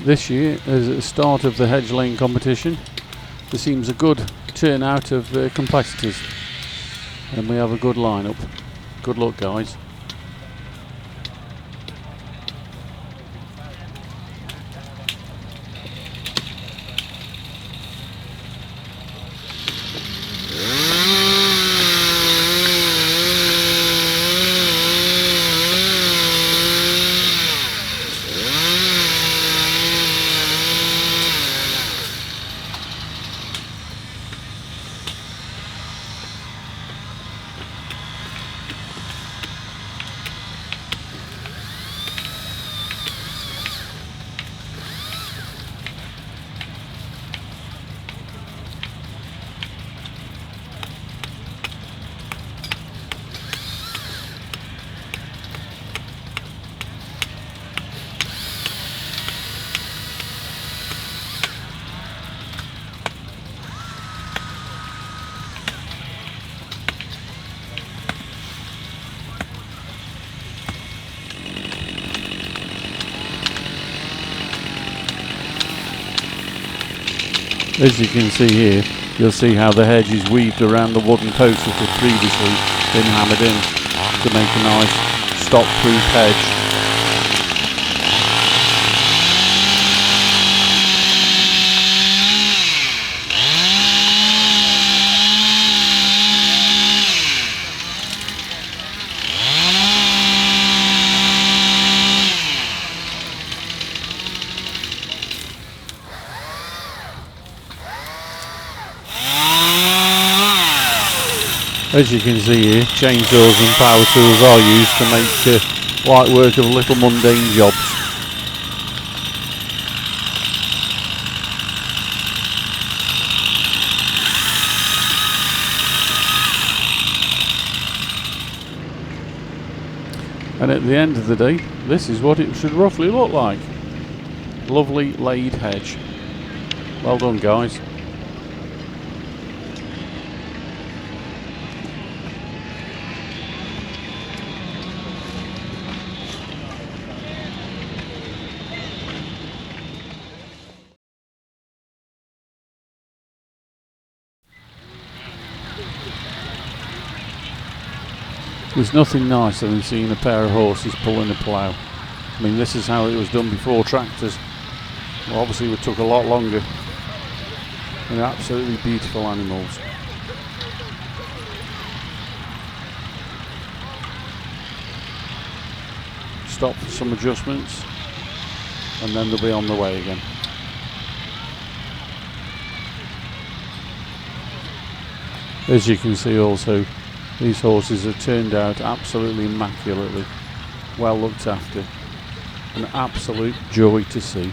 This year, as at the start of the hedge laying competition, there seems a good turnout of competitors, and we have a good lineup. Good luck, guys. As you can see here, you'll see how the hedge is weaved around the wooden posts that had previously been hammered in to make a nice stock-proof hedge. As you can see here, chainsaws and power tools are used to make light work of little mundane jobs. And at the end of the day, this is what it should roughly look like. Lovely laid hedge. Well done, guys. There's nothing nicer than seeing a pair of horses pulling a plough. I mean, this is how it was done before tractors. Well, obviously it took a lot longer. And they're absolutely beautiful animals. Stop for some adjustments, and then they'll be on the way again. As you can see also, these horses have turned out absolutely immaculately, well looked after, an absolute joy to see.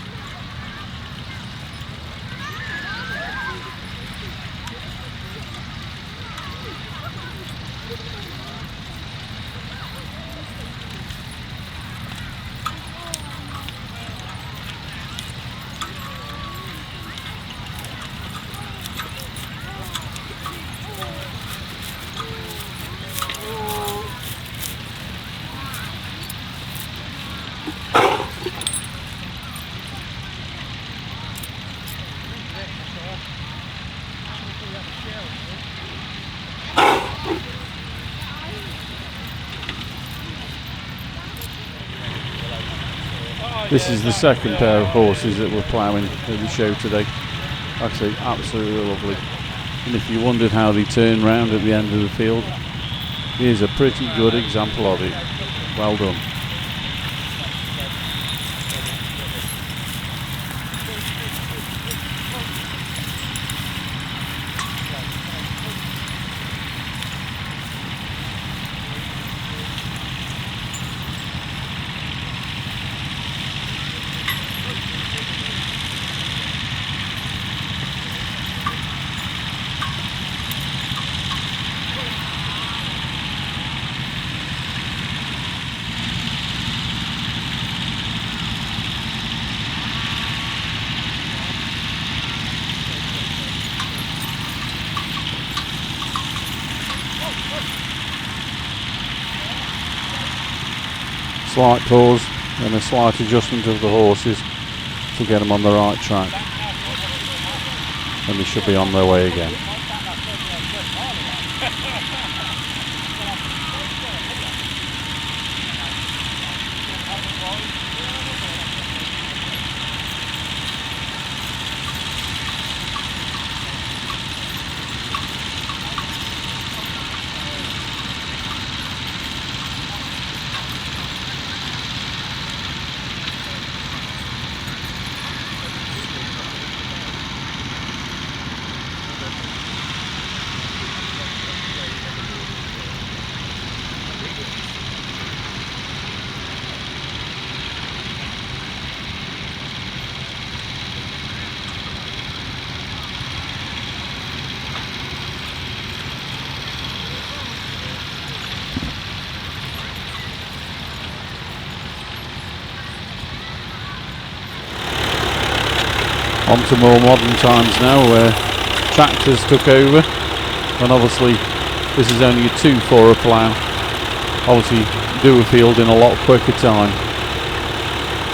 This is the second pair of horses that we're ploughing at the show today. Actually, absolutely lovely. And if you wondered how they turn round at the end of the field, here's a pretty good example of it. Well done. Slight pause and a slight adjustment of the horses to get them on the right track, and they should be on their way again. On to more modern times now, where tractors took over, and obviously this is only a 2 for a plough. Obviously do a field in a lot quicker time.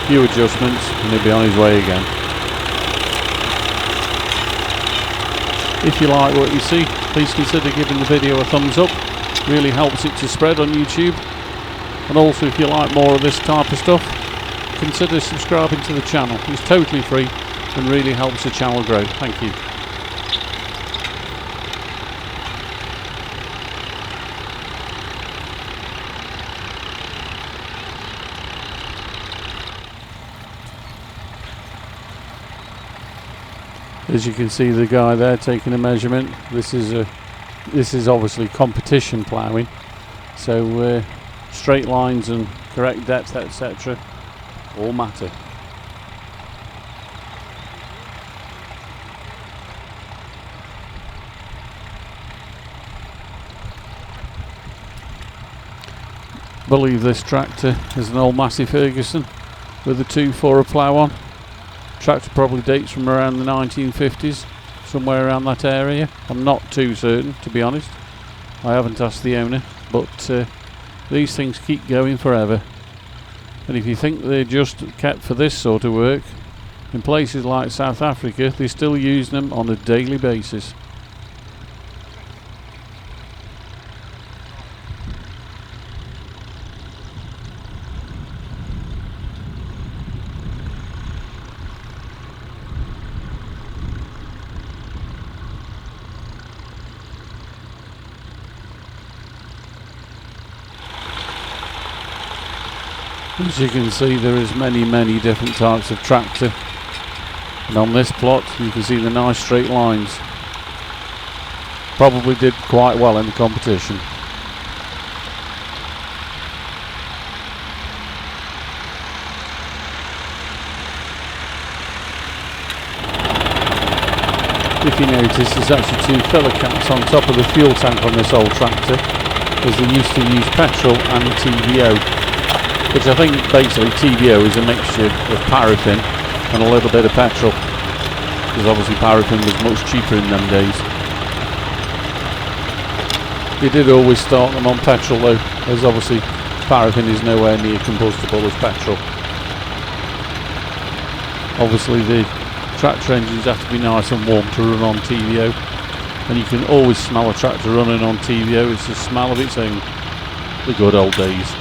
Few adjustments and he'll be on his way again. If you like what you see, please consider giving the video a thumbs up. Really helps it to spread on YouTube. And also, if you like more of this type of stuff, consider subscribing to the channel. It's totally free and really helps the channel grow. Thank you. As you can see, the guy there taking a measurement. This is obviously competition ploughing, so straight lines and correct depth, etc., all matter. I believe this tractor is an old Massey Ferguson with a 2 for a plough on. Tractor probably dates from around the 1950s, somewhere around that area. I'm not too certain, to be honest. I haven't asked the owner, but these things keep going forever. And if you think they're just kept for this sort of work, in places like South Africa, they're still using them on a daily basis. As you can see, there is many different types of tractor, and on this plot you can see the nice straight lines. Probably did quite well in the competition. If you notice, there's actually 2 filler caps on top of the fuel tank on this old tractor, as they used to use petrol and TVO. Which I think basically TVO is a mixture of paraffin and a little bit of petrol, because obviously paraffin was much cheaper in them days. You did always start them on petrol though, as obviously paraffin is nowhere near combustible as petrol. Obviously the tractor engines have to be nice and warm to run on TVO, and you can always smell a tractor running on TVO. It's a smell of its own, the good old days.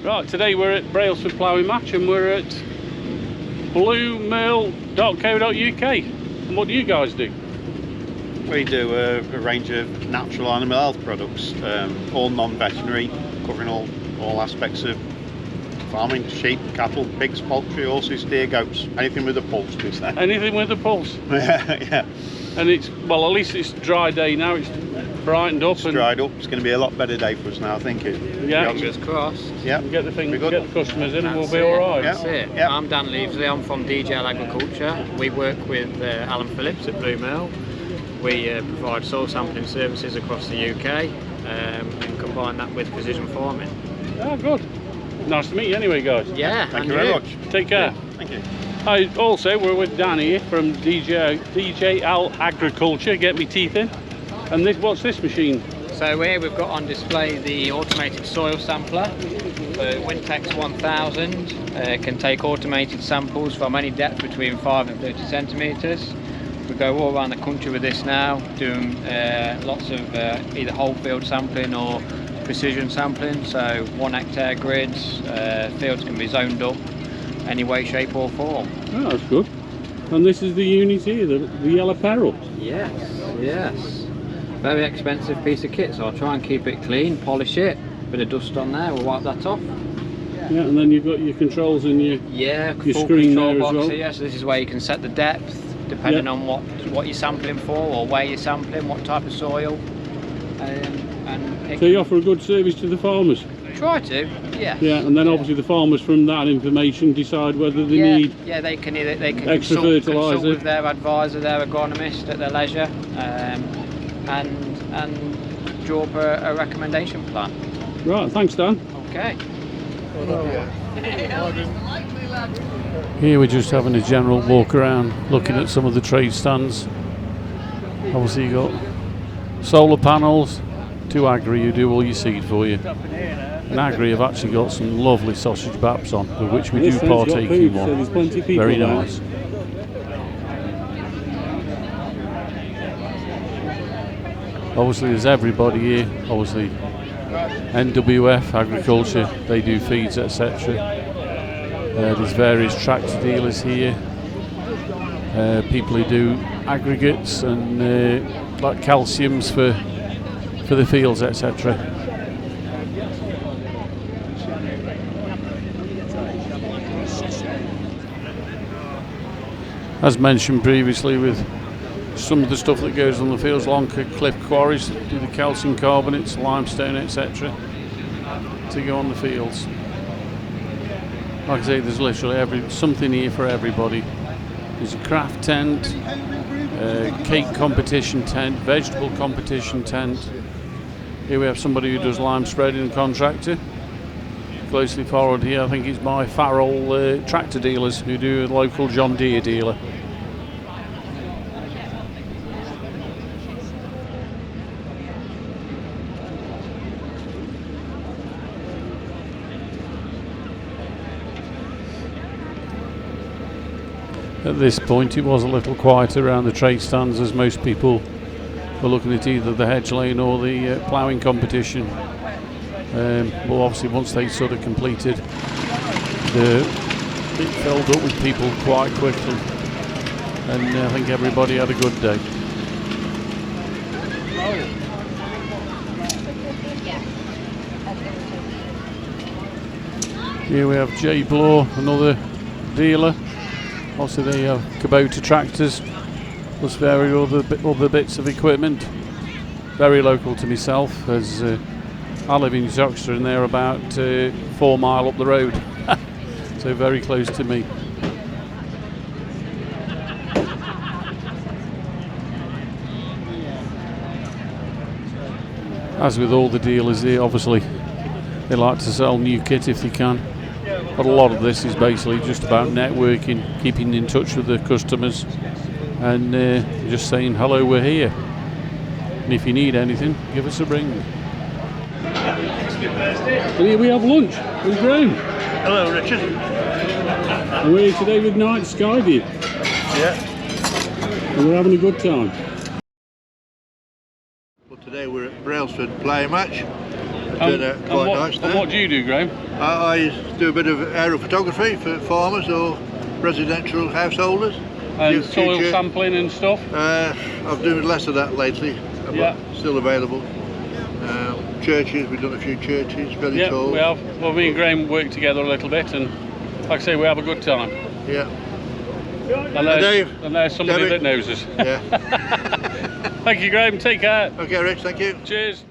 Right, today we're at Brailsford Ploughing Match and we're at bluemill.co.uk. And what do you guys do? We do a range of natural animal health products, all non-veterinary, covering all aspects of farming: sheep, cattle, pigs, poultry, horses, steer, goats, anything with a pulse, we say. Anything with a pulse? Yeah. And it's, well, at least it's a dry day now, it's brightened up. It's dried up, it's going to be a lot better day for us now, I think. Yeah. Fingers crossed. Yeah. Get the thing, Be good. get the customers in and we'll That's be it. alright. That's it. Yeah. I'm Dan Leavesley, I'm from DJL Agriculture. We work with Alan Phillips at Blue Mill. We provide soil sampling services across the UK and combine that with precision farming. Oh, good. Nice to meet you anyway, guys. Yeah, Thank you very much. Take care. Thank you. Also, we're with Dan here from DJL Agriculture. Get me teeth in. And this, what's this machine? So here we've got on display the automated soil sampler. The Wintex 1000 can take automated samples from any depth between 5 and 30 centimetres. We go all around the country with this now, doing lots of either whole field sampling or precision sampling. So 1 hectare grids, fields can be zoned up any way, shape or form. Oh, that's good. And this is the unit here, the yellow peril. Yes, yes. Very expensive piece of kit, so I'll try and keep it clean, polish it. Bit of dust on there, we'll wipe that off. Yeah, and then you've got your controls and your full screen control there box as well. here. So this is where you can set the depth, depending on what you're sampling for, or where you're sampling, what type of soil. So you offer a good service to the farmers? Try to, yeah. Yeah, and then obviously the farmers from that information decide whether they need they can extra consult fertiliser with their advisor, their agronomist at their leisure, and draw up a recommendation plan. Right, thanks Dan. Okay. Here we're just having a general walk around, looking at some of the trade stands. Obviously you got solar panels, to Agri who do all your seed for you. And Agri have actually got some lovely sausage baps on, of which we do partake in one. Very nice. Obviously there's everybody here, obviously NWF Agriculture, they do feeds, etc. There's various tractor dealers here, people who do aggregates and like calciums for the fields, etc. As mentioned previously, with some of the stuff that goes on the fields, along cliff quarries, do the calcium carbonates, limestone, etc. to go on the fields. Like I say, there's literally something here for everybody. There's a craft tent, cake competition tent, vegetable competition tent. Here we have somebody who does lime spreading, contractor. Closely followed here, I think it's by Farrell tractor dealers who do a local John Deere dealer. At this point it was a little quieter around the trade stands, as most people were looking at either the hedge laying or the ploughing competition. Well, obviously once they sort of completed, it filled up with people quite quickly, and I think everybody had a good day. Here we have J Bloor, another dealer. Also they have Kubota tractors, plus various other bits of equipment. Very local to myself, as I live in Yorkshire and they're about 4 miles up the road, so very close to me. As with all the dealers here, obviously they like to sell new kit if they can. But a lot of this is basically just about networking, keeping in touch with the customers, and just saying hello, we're here. And if you need anything, give us a ring. And here we have lunch with Graham. Hello, Richard. And we're here today with Night Skyview. Yeah. And we're having a good time. Well, today we're at Brailsford Ploughing Match. turned out quite nice. And what do you do, Graham? I do a bit of aerial photography for farmers or residential householders. And soil sampling and stuff? I've done less of that lately, but still available. Churches, we've done a few churches, very tall. We have. Well, me and Graham work together a little bit, and like I say, we have a good time. Yeah. And there's somebody that knows us. Yeah. Thank you, Graham. Take care. Okay, Rich, thank you. Cheers.